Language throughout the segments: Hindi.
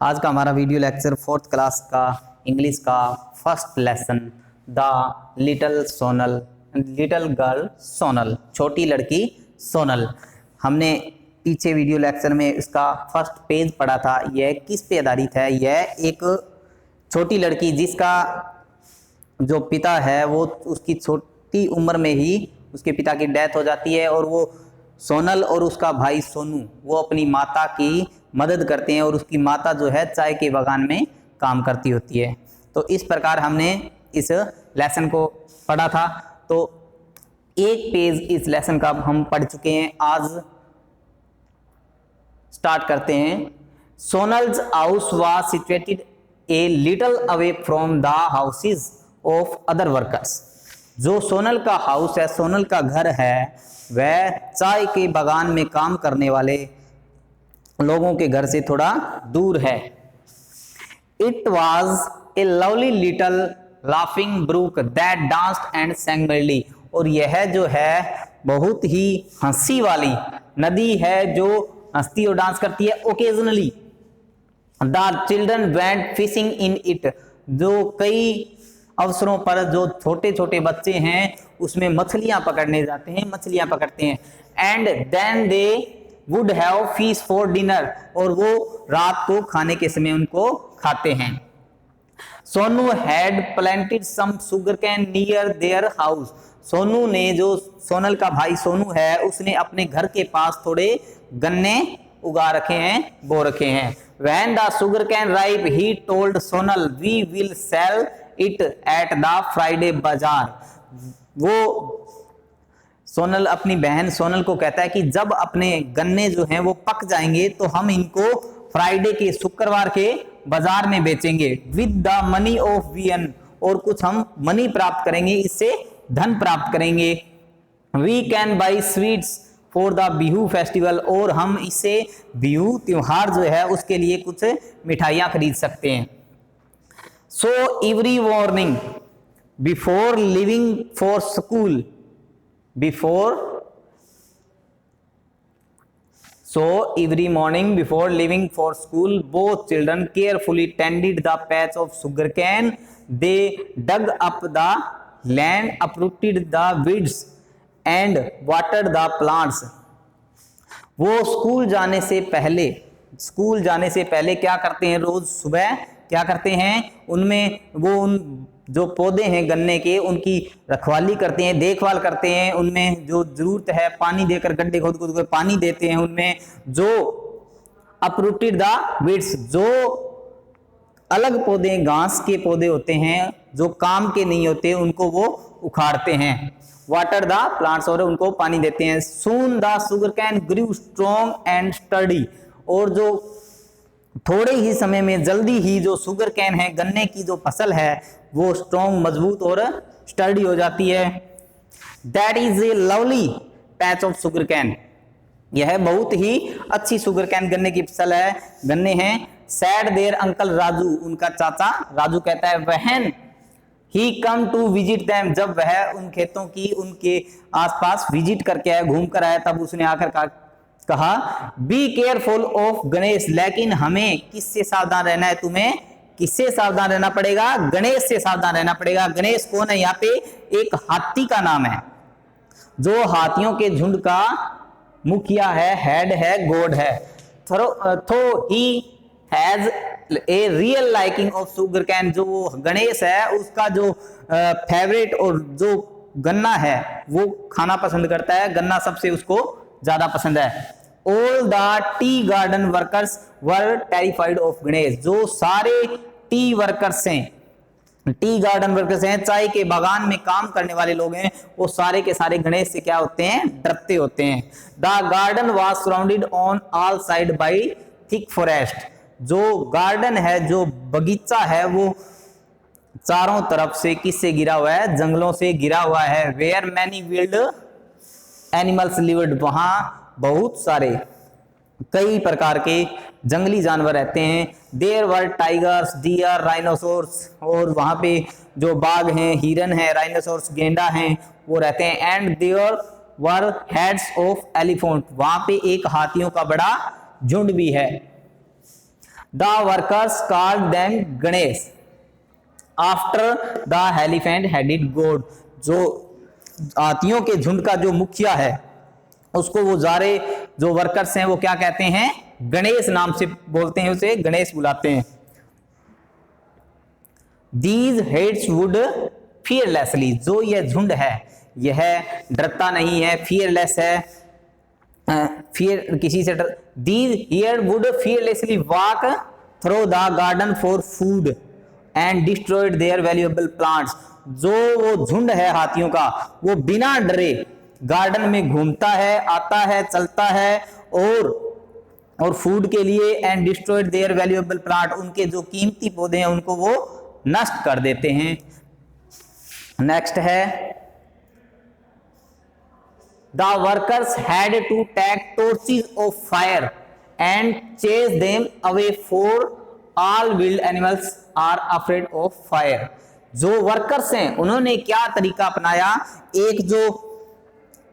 आज का हमारा वीडियो लेक्चर फोर्थ क्लास का इंग्लिश का first lesson the little girl Sonal, छोटी लड़की सोनल। हमने पीछे वीडियो लेक्चर में इसका फर्स्ट पेज पढ़ा था। यह किस पे आधारित है? यह एक छोटी लड़की जिसका जो पिता है वो उसकी छोटी उम्र में ही उसके पिता की डेथ हो जाती है और वो सोनल और उसका भाई सोनू वो अपनी माता की मदद करते हैं और उसकी माता जो है चाय के बागान में काम करती होती है। तो इस प्रकार हमने इस लेसन को पढ़ा था। तो एक पेज इस लेसन का हम पढ़ चुके हैं। आज स्टार्ट करते हैं। Sonal's house was situated a little away from the houses of other workers. जो सोनल का हाउस है, सोनल का घर है, वह चाय के बागान में काम करने वाले लोगों के घर से थोड़ा दूर है। It was a lovely little laughing brook that danced and sang merrily। और यह जो है बहुत ही हंसी वाली नदी है जो हंसती और डांस करती है। Occasionally the children went fishing in it. जो कई अवसरों पर जो छोटे छोटे बच्चे हैं उसमें मछलियां पकड़ने जाते हैं, मछलियां पकड़ते हैं। And then they would have fish for dinner. और वो रात को खाने के समय उनको खाते हैं। Sonu had planted some sugar cane near their house. Sonu ने, जो सोनल का भाई सोनू है, उसने अपने घर के पास थोड़े गन्ने उगा रखे हैं, बो रखे हैं। When the sugarcane ripe, he told Sonal, we will sell it at the Friday बाजार। वो सोनल अपनी बहन सोनल को कहता है कि जब अपने गन्ने जो हैं वो पक जाएंगे तो हम इनको फ्राइडे के, शुक्रवार के बाजार में बेचेंगे। With the money of VN. और कुछ हम मनी प्राप्त करेंगे, इससे धन प्राप्त करेंगे। We can buy sweets for the Bihu festival. और हम इससे बिहू त्योहार जो है उसके लिए कुछ मिठाइयाँ खरीद सकते हैं। So every morning before living for school every morning before leaving for school, both children carefully tended the patch of sugarcane. They dug up the land, uprooted the weeds and watered the plants. वो स्कूल जाने से पहले क्या करते हैं? रोज सुबह क्या करते हैं? उनमें वो उन जो पौधे हैं गन्ने के उनकी रखवाली करते हैं, देखभाल करते हैं। उनमें जो जरूरत है पानी देकर, गड्ढे खोद खोद कर पानी देते हैं उनमें। जो अपरूटेड द वीड्स, जो अलग पौधे, घास के पौधे होते हैं जो काम के नहीं होते, उनको वो उखाड़ते हैं। वाटर द प्लांट्स, और उनको पानी देते हैं। Soon the sugarcane grew strong and sturdy. और जो थोड़े ही समय में, जल्दी ही जो शुगर कैन है, गन्ने की जो फसल है, वो स्ट्रॉन्ग, मजबूत और स्टर्डी हो जाती है। That is a lovely patch of sugar cane. यह बहुत ही अच्छी शुगर कैन, गन्ने की फसल है, गन्ने हैं। Said their uncle Raju. उनका चाचा राजू कहता है, when he come to visit them. जब वह उन खेतों की, उनके आसपास विजिट करके आया, घूम कर आया, तब उसने आकर कहा, बी केयरफुल ऑफ गणेश। लेकिन हमें किससे सावधान रहना है? तुम्हें किससे सावधान रहना पड़ेगा? गणेश से सावधान रहना पड़ेगा। गणेश कौन है? यहाँ पे एक हाथी का नाम है जो हाथियों के झुंड का मुखिया है, हेड है, गॉड है। थो he has a real liking of sugar cane. जो वो गणेश है उसका जो फेवरेट और जो गन्ना है वो खाना पसंद करता है, गन्ना सबसे उसको ज्यादा पसंद है। All the tea garden workers were terrified of Ganesh. जो सारे टी वर्कर्स हैं, टी गार्डन वर्कर्स हैं, चाय के बागान में काम करने वाले लोग हैं, वो सारे के सारे गणेश से क्या होते हैं? डरते होते हैं। The garden was surrounded on all side by thick forest. जो गार्डन है, जो बगीचा है, वो चारों तरफ से किससे घिरा हुआ है? जंगलों से घिरा हुआ है। Where many wild animals lived. वहां बहुत सारे, कई प्रकार के जंगली जानवर रहते हैं। There were tigers, deer, rhinoceros. और वहां पे जो बाघ हैं, हिरन है, राइनोसोर्स, गेंडा हैं, वो रहते हैं। And there were herds of elephant. वहां पे एक हाथियों का बड़ा झुंड भी है। The workers called them Ganesh after the elephant headed god. जो हाथियों के झुंड का जो मुखिया है उसको वो सारे जो वर्कर्स हैं वो क्या कहते हैं, गणेश नाम से बोलते हैं, उसे गणेश बुलाते हैं। These heads would fearlessly, जो यह झुंड है यह डरता नहीं है, fearless है, फियर किसी से डर। These here would fearlessly walk through the garden for food and destroyed their valuable plants। जो वो झुंड है हाथियों का वो बिना डरे गार्डन में घूमता है, आता है, चलता है और फूड के लिए and destroyed their valuable plant, उनके जो कीमती पौधे हैं उनको वो नष्ट कर देते हैं। नेक्स्ट है the workers had to take torches of fire and chase them away for all wild animals are afraid of fire. जो वर्कर्स हैं उन्होंने क्या तरीका अपनाया, एक जो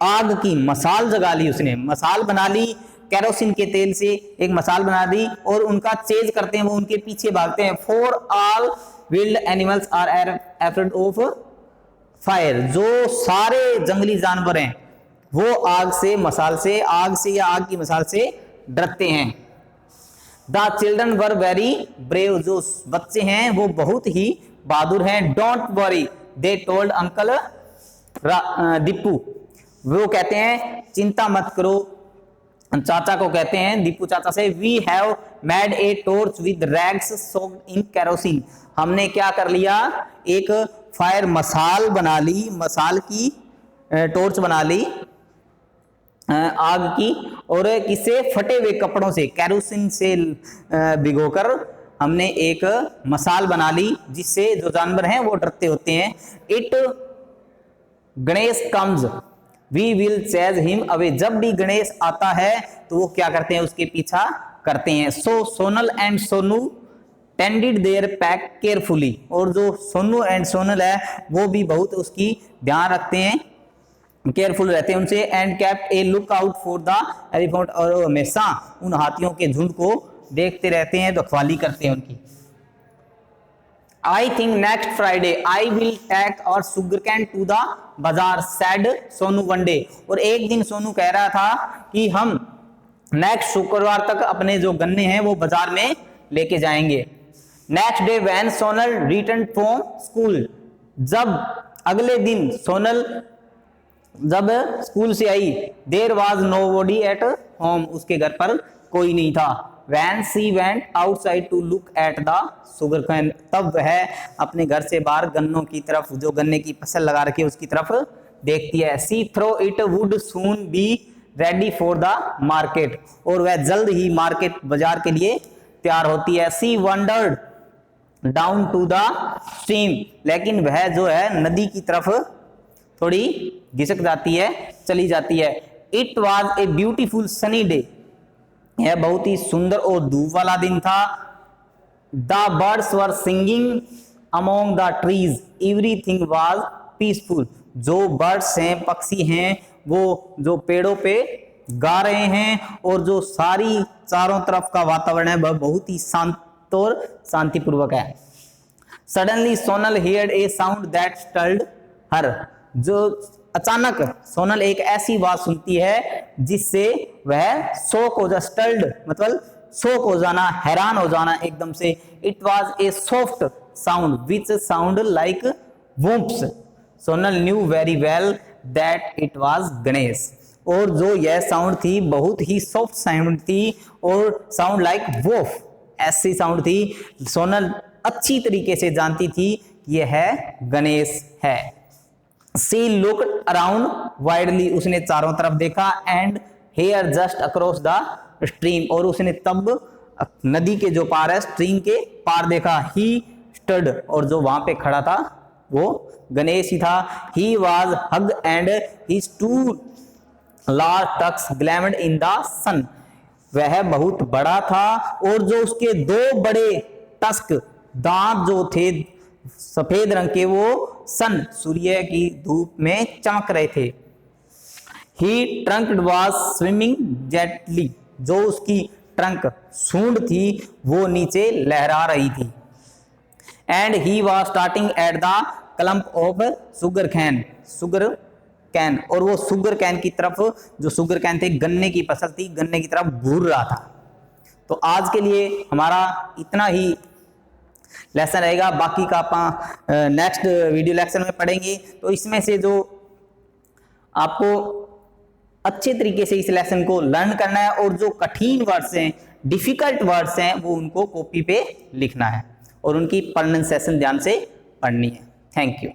आग की मसाल जगा ली, उसने मसाल बना ली केरोसिन के तेल से, एक मसाल बना दी और उनका चेज करते हैं, वो उनके पीछे भागते हैं। For all wild animals are afraid of fire, जो सारे जंगली जानवर हैं वो आग से, मसाल से, आग से या आग की मसाल से डरते हैं। The children were very brave, जो बच्चे हैं वो बहुत ही बहादुर हैं। Don't worry they told uncle Deepu, वो कहते हैं चिंता मत करो, चाचा को कहते हैं दीपू चाचा से, we have made a torch with rags soaked in kerosene, हमने क्या कर लिया, एक फायर मसाल बना ली, मसाल की टॉर्च बना ली आग की, और किसे, फटे हुए कपड़ों से, केरोसिन से भिगोकर हमने एक मसाल बना ली जिससे जो जानवर हैं वो डरते होते हैं। It Ganesh comes we will chase him away, जब भी गणेश आता है तो वो क्या करते हैं, उसके पीछा करते हैं। So Sonal and Sonu tended their pack carefully, और जो सोनू एंड सोनल है वो भी बहुत उसकी ध्यान रखते हैं, केयरफुल रहते हैं उनसे। And kept A look out for the elephant, और हमेशा उन हाथियों के झुंड को देखते रहते हैं, रखवाली करते हैं उनकी। I think next Friday I will take our sugarcane to the बाजार, said सोनू one day, और एक दिन सोनू कह रहा था कि हम नेक्स्ट शुक्रवार तक अपने जो गन्ने हैं वो बाजार में लेके जाएंगे। Next day when Sonal return from school, जब अगले दिन सोनल जब स्कूल से आई, there was nobody at home, उसके घर पर कोई नहीं था। When she went outside to look at the sugarcane, तब वह अपने घर से बाहर गन्नों की तरफ, जो गन्ने की फसल लगा रखी है उसकी तरफ देखती है। She thought it would soon be ready for the market, और वह जल्द ही मार्केट बाजार के लिए तैयार होती है। She wandered down to the stream, लेकिन वह जो है नदी की तरफ थोड़ी घिसक जाती है, चली जाती है। It was a beautiful sunny day, यह बहुत ही सुंदर और धूप वाला दिन था। The birds were singing among the trees, everything was peaceful, जो बर्ड्स हैं, पक्षी हैं, वो जो पेड़ों पे गा रहे हैं, और जो सारी चारों तरफ का वातावरण है वह बहुत ही शांत और शांतिपूर्वक है। Suddenly Sonal heard a sound that stirred her, जो अचानक सोनल एक ऐसी आवाज सुनती है जिससे वह शॉक हो जा, स्टर्ड मतलब शॉक हो जाना, हैरान हो जाना एकदम से। It was a soft sound which sound like whomps, Sonal knew very well that it was Ganesh, और जो यह साउंड थी बहुत ही सॉफ्ट साउंड थी और साउंड लाइक वूफ, ऐसी साउंड थी। सोनल अच्छी तरीके से जानती थी कि यह गणेश है। She looked around widely, उसने चारों तरफ देखा, and here just across the stream, और उसने तब नदी के जो पार है, स्ट्रीम के पार देखा। He stood, और जो वहां पे खड़ा था वो गणेश ही था। He was hugged and his two large tusks gleamed in the sun, वह बहुत बड़ा था और जो उसके दो बड़े टस्क दांत जो थे सफेद रंग के वो सन सूर्य की धूप में चमक रहे थे। ही ट्रंक वाज स्विमिंग जेटली, जो उसकी ट्रंक, सूंड थी वो नीचे लहरा रही थी। And he was starting at the clump of sugar cane, और वो शुगर कैन की तरफ, जो शुगर कैन थे, गन्ने की फसल थी, गन्ने की तरफ घूर रहा था। तो आज के लिए हमारा इतना ही लेसन रहेगा, बाकी का आप नेक्स्ट वीडियो लेक्चर में पढ़ेंगे। तो इसमें से जो आपको अच्छे तरीके से इस लेसन को लर्न करना है, और जो कठिन वर्ड्स हैं, डिफिकल्ट वर्ड्स हैं, वो उनको कॉपी पे लिखना है और उनकी प्रोनाउंसिएशन ध्यान से पढ़नी है। Thank you.